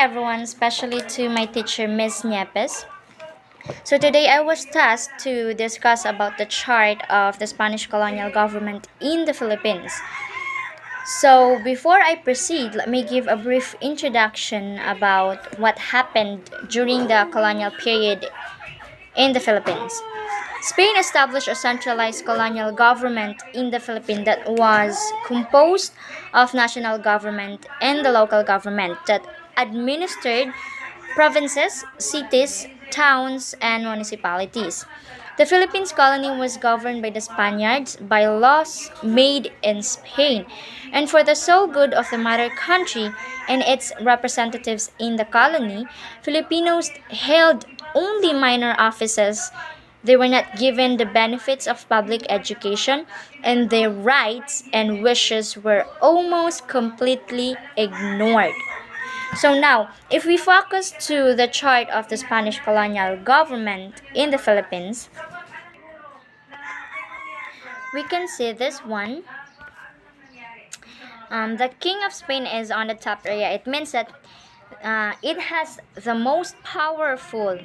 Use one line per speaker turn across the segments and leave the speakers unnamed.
everyone, especially to my teacher Miss Niepes. So today I was tasked to discuss about the chart of the Spanish colonial government in the Philippines. So before I proceed, let me give a brief introduction about what happened during the colonial period in the Philippines. Spain established a centralized colonial government in the Philippines that was composed of national government and the local government that administered provinces, cities, towns, and municipalities. The Philippines colony was governed by the Spaniards by laws made in Spain, and for the sole good of the mother country and its representatives in the colony, Filipinos held only minor offices. They were not given the benefits of public education, and their rights and wishes were almost completely ignored. So now, if we focus to the chart of the Spanish colonial government in the Philippines, we can see this one. The King of Spain is on the top area. It means that it has the most powerful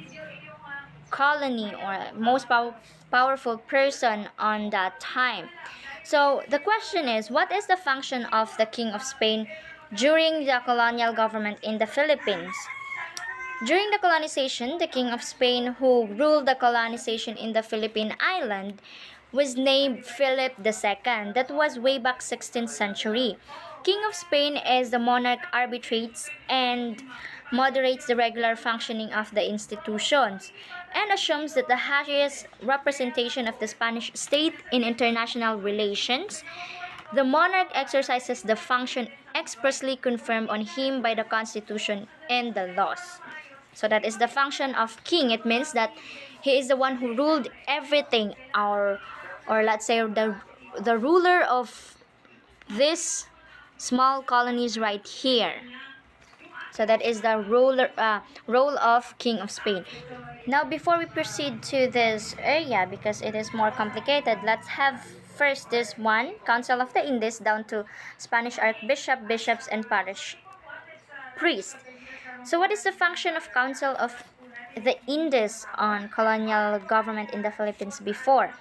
colony or powerful person on that time. So the question is, what is the function of the King of Spain during the colonial government in the Philippines? During the colonization, the King of Spain who ruled the colonization in the Philippine island was named Philip II. That was way back 16th century. King of Spain is the monarch arbitrates and moderates the regular functioning of the institutions and assumes that the highest representation of the Spanish state in international relations. The monarch exercises the function expressly confirmed on him by the constitution and the laws. So that is the function of king. It means that he is the one who ruled everything, or let's say the ruler of this small colonies right here. So that is the role of King of Spain. Now, before we proceed to this area, because it is more complicated, let's have first this one, Council of the Indies, down to Spanish Archbishop, bishops, and parish priests. So what is the function of Council of the Indies on colonial government in the Philippines before?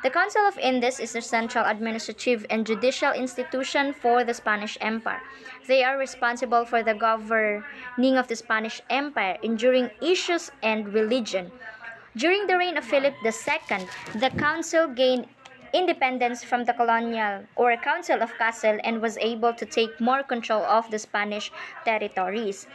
The Council of Indies is the central administrative and judicial institution for the Spanish Empire. They are responsible for the governing of the Spanish Empire, enduring issues and religion. During the reign of Philip II, the council gained independence from the colonial or Council of Castle and was able to take more control of the Spanish territories.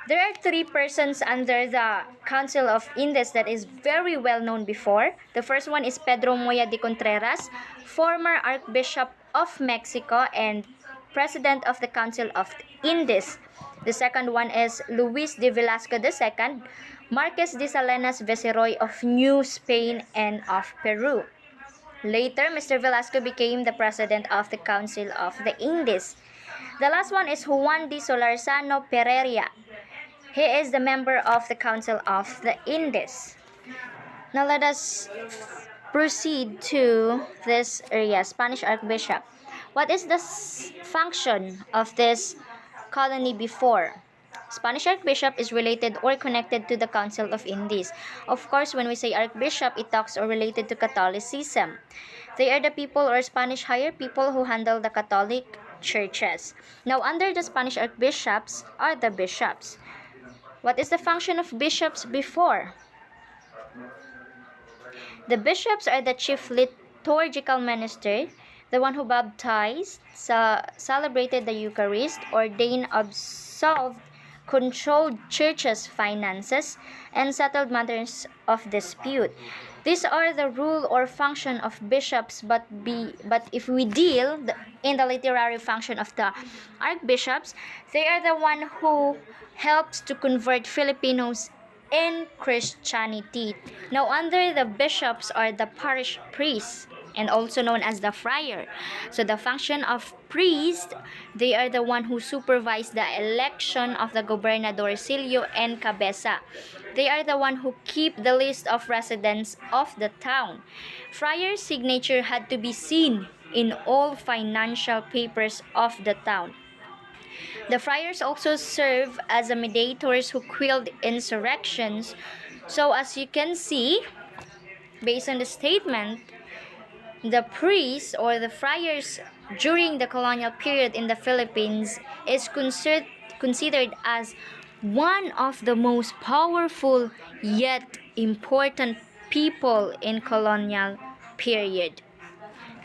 There are three persons under the Council of Indies that is very well known before. The first one is Pedro Moya de Contreras, former Archbishop of Mexico and President of the Council of Indies. The second one is Luis de Velasco II, Marquess de Salinas Viceroy of New Spain and of Peru. Later, Mr. Velasco became the President of the Council of the Indies. The last one is Juan de Solarzano Pereira. He is the member of the Council of the Indies. Now let us proceed to this area, Spanish Archbishop. What is the function of this colony before? Spanish Archbishop is related or connected to the Council of Indies. Of course, when we say Archbishop, it talks or related to Catholicism. They are the people or Spanish higher people who handle the Catholic churches. Now, under the Spanish Archbishops are the bishops. What is the function of bishops before? The bishops are the chief liturgical minister, the one who baptized, celebrated the Eucharist, ordained, absolved, controlled churches' finances, and settled matters of dispute. These are the rule or function of bishops, but if we deal in the literary function of the archbishops, they are the one who helps to convert Filipinos in Christianity. Now, under the bishops are the parish priests, and also known as the friar. So the function of priest, they are the one who supervise the election of the gobernadorcillo and cabeza. They are the one who keep the list of residents of the town. Friar's signature had to be seen in all financial papers of the town. The friars also serve as the mediators who quelled insurrections. So as you can see, based on the statement, the priests or the friars during the colonial period in the Philippines is considered as one of the most powerful yet important people in colonial period.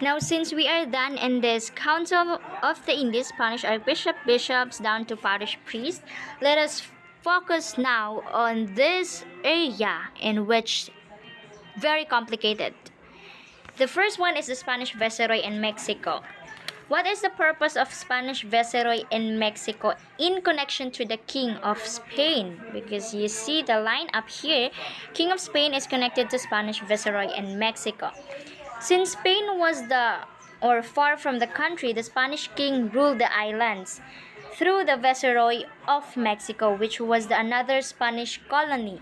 Now, since we are done in this Council of the Indies, Spanish Archbishop, bishops, down to parish priest, let us focus now on this area in which very complicated. The first one is the Spanish Viceroy in Mexico. What is the purpose of Spanish Viceroy in Mexico in connection to the King of Spain? Because you see the line up here, King of Spain is connected to Spanish Viceroy in Mexico. Since Spain was far from the country, the Spanish king ruled the islands through the Viceroy of Mexico, which was another Spanish colony.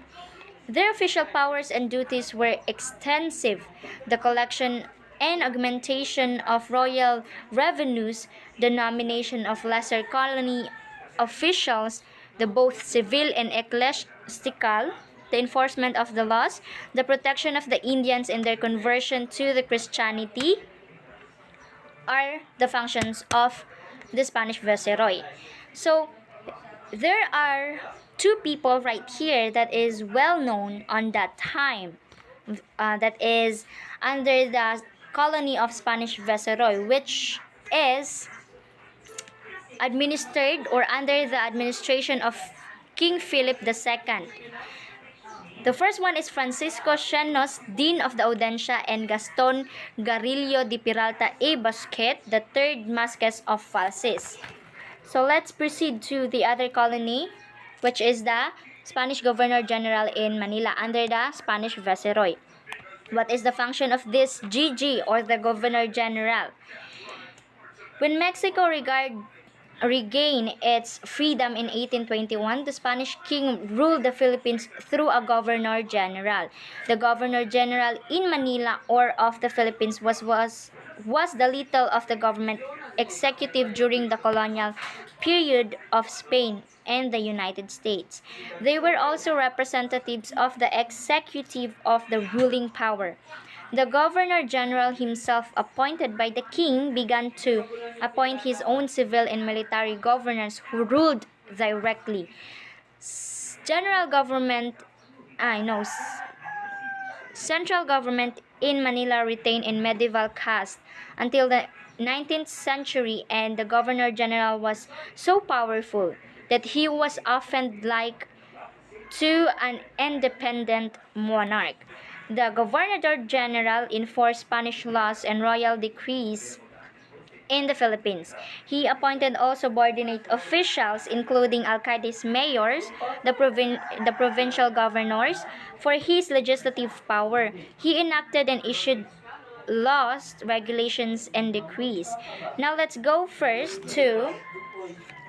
Their official powers and duties were extensive. The collection and augmentation of royal revenues, the nomination of lesser colony officials, the both civil and ecclesiastical, the enforcement of the laws, the protection of the Indians in their conversion to the Christianity are the functions of the Spanish Viceroy. So there are two people right here that is well known on that time, that is under the colony of Spanish Viceroy, which is administered or under the administration of King Philip II. The first one is Francisco Xenos, Dean of the Audiencia, and Gaston Garillo de Peralta y Bosquet, the third Marquess of Falses. So let's proceed to the other colony, which is the Spanish Governor General in Manila under the Spanish Viceroy. What is the function of this GG or the Governor General? When Mexico regained its freedom in 1821, the Spanish king ruled the Philippines through a Governor General. The Governor General in Manila or of the Philippines was the little of the government executive during the colonial period of Spain and the United States. They were also representatives of the executive of the ruling power. The Governor General himself, appointed by the king, began to appoint his own civil and military governors who ruled directly. Central government in Manila retained in medieval caste until the 19th century, and the Governor General was so powerful that he was often like to an independent monarch. The Governor General enforced Spanish laws and royal decrees in the Philippines. He appointed all subordinate officials, including alcaldes, mayors, the provincial governors, for his legislative power. He enacted and issued laws, regulations, and decrees. Now let's go first to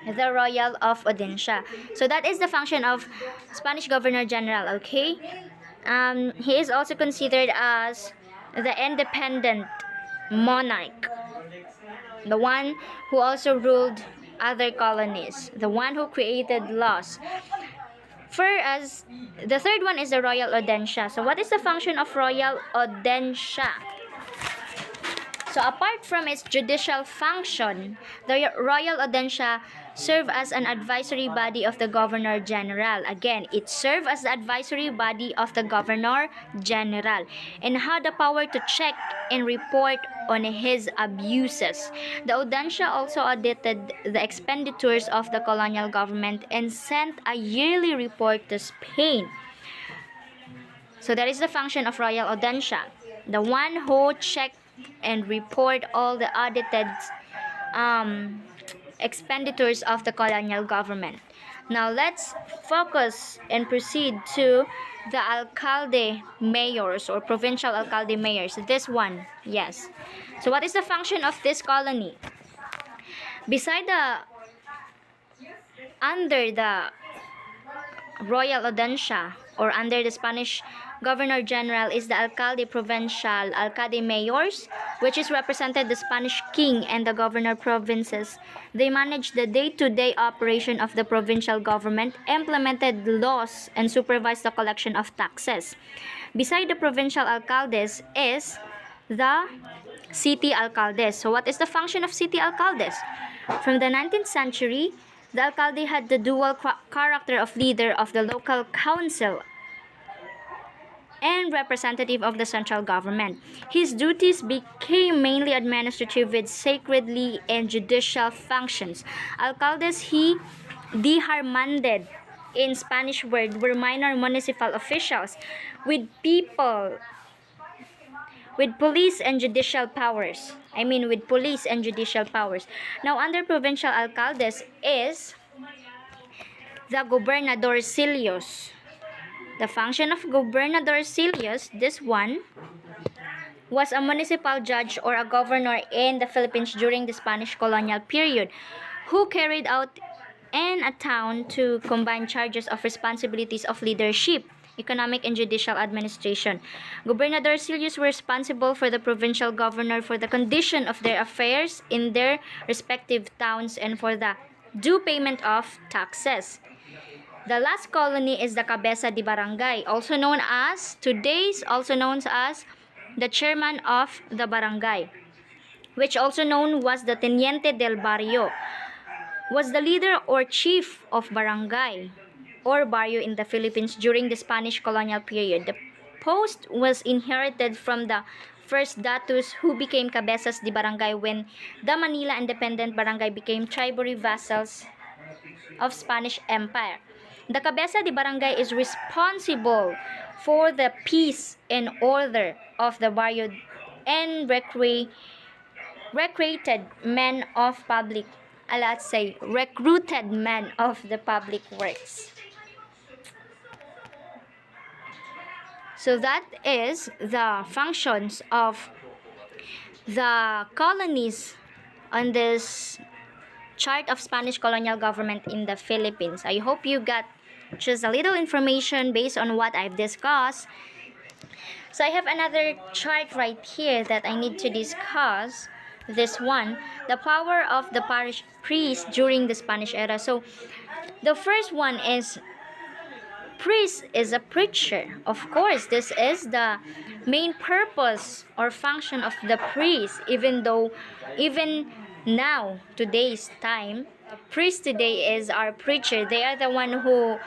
the Royal of Audiencia. So that is the function of Spanish Governor General, okay? He is also considered as the independent monarch, the one who also ruled other colonies, the one who created laws. As the third one is the Royal Audiencia. So what is the function of Royal Audiencia? So apart from its judicial function, the Royal Audiencia serve as an advisory body of the Governor General. Again, it served as the advisory body of the Governor General and had the power to check and report on his abuses. The Audiencia also audited the expenditures of the colonial government and sent a yearly report to Spain. So that is the function of Royal Audiencia, the one who checked and report all the audited expenditures of the colonial government. Now let's focus and proceed to the alcalde mayors or provincial alcalde mayors. This one, yes. So what is the function of this colony? Under the Royal Audiencia or under the Spanish Governor General is the Alcalde Provincial, Alcalde Mayors, which is represented the Spanish King and the Governor Provinces. They manage the day-to-day operation of the provincial government, implemented laws, and supervise the collection of taxes. Beside the provincial alcaldes is the city alcaldes. So what is the function of city alcaldes? From the 19th century, the alcalde had the dual character of leader of the local council and representative of the central government. His duties became mainly administrative with sacredly and judicial functions. Alcaldes, he deharmanded in Spanish word, were minor municipal officials with police and judicial powers. With police and judicial powers. Now, under provincial alcaldes is the gobernadorcillos. The function of gobernadorcillos, this one, was a municipal judge or a governor in the Philippines during the Spanish colonial period, who carried out in a town to combine charges of responsibilities of leadership, economic and judicial administration. Gobernadorcillos were responsible for the provincial governor for the condition of their affairs in their respective towns and for the due payment of taxes. The last colony is the Cabeza de Barangay, also known as the chairman of the barangay, which also known was the Teniente del Barrio, was the leader or chief of barangay or barrio in the Philippines during the Spanish colonial period. The post was inherited from the first datus who became Cabezas de Barangay when the Manila Independent Barangay became tributary vassals of Spanish Empire. The Cabeza de Barangay is responsible for the peace and order of the barrio and recruited men of the public works. So that is the functions of the colonies on this chart of Spanish colonial government in the Philippines. I hope you got just a little information based on what I've discussed. So I have another chart right here that I need to discuss. This one, the power of the parish priest during the Spanish era. So the first one is priest is a preacher. Of course, this is the main purpose or function of the priest, even now, today's time, priest today is our preacher. They are the one who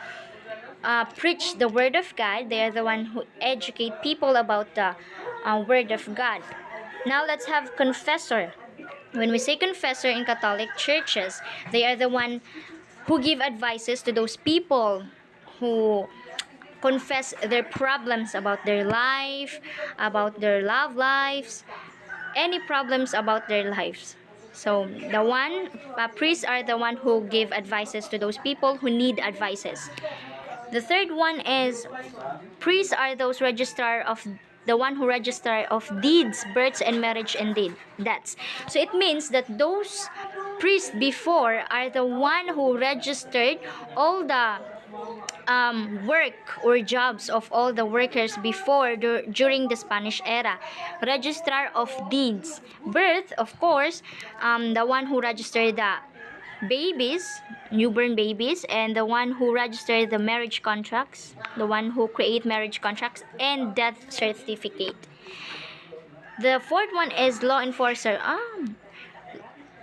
preach the word of God. They are the one who educate people about the word of God. Now let's have confessor. When we say confessor in Catholic churches, they are the one who give advices to those people who confess their problems about their life, about their love lives, any problems about their lives. So priests are the one who give advices to those people who need advices. The third one is priests are those the one who register of deeds, births, and marriage and deaths. So it means that those priests before are the one who registered all the work or jobs of all the workers before during the Spanish era. Registrar of deeds. Birth, of course, the one who registered the babies, newborn babies, and the one who registered the marriage contracts, the one who create marriage contracts and death certificate. The fourth one is law enforcer.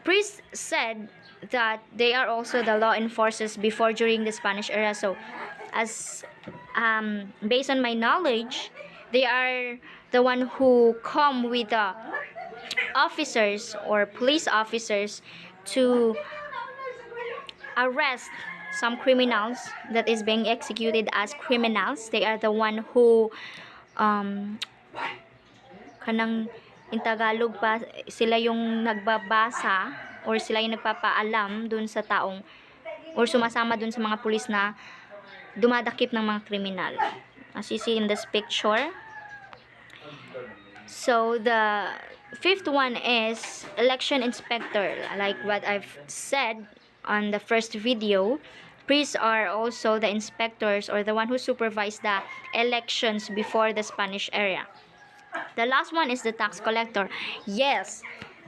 Priests said that they are also the law enforcers before during the Spanish era. So as based on my knowledge, they are the one who come with the officers or police officers to arrest some criminals that is being executed as criminals. They are the one who kanang in Tagalog pa sila yung nagbabasa or sila yung nagpapaalam dun sa taong or sumasama dun sa mga pulis na dumadakip ng mga kriminal, as you see in this picture. So the fifth one is election inspector, like what I've said on the first video. priests are also the inspectors or the one who supervise the elections before the Spanish era. The last one is the tax collector. Yes,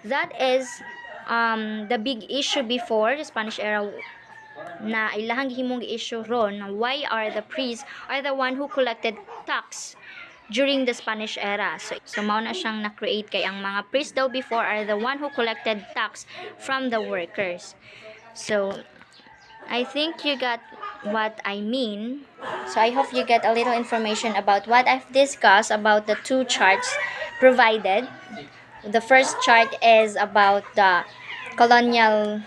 that is the big issue before the Spanish era, na ilahang gihimong issue ron na why are the priests are the one who collected tax during the Spanish era. So mao na siyang na-create kay ang mga priests daw before are the one who collected tax from the workers. So I think you got what I mean. So I hope you get a little information about what I've discussed about the two charts provided. The first chart is about the colonial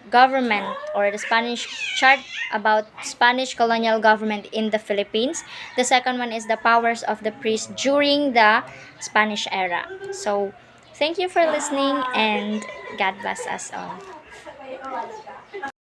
government, or the Spanish chart about Spanish colonial government in the Philippines. The second one is the powers of the priest during the Spanish era. So thank you for listening, and God bless us all.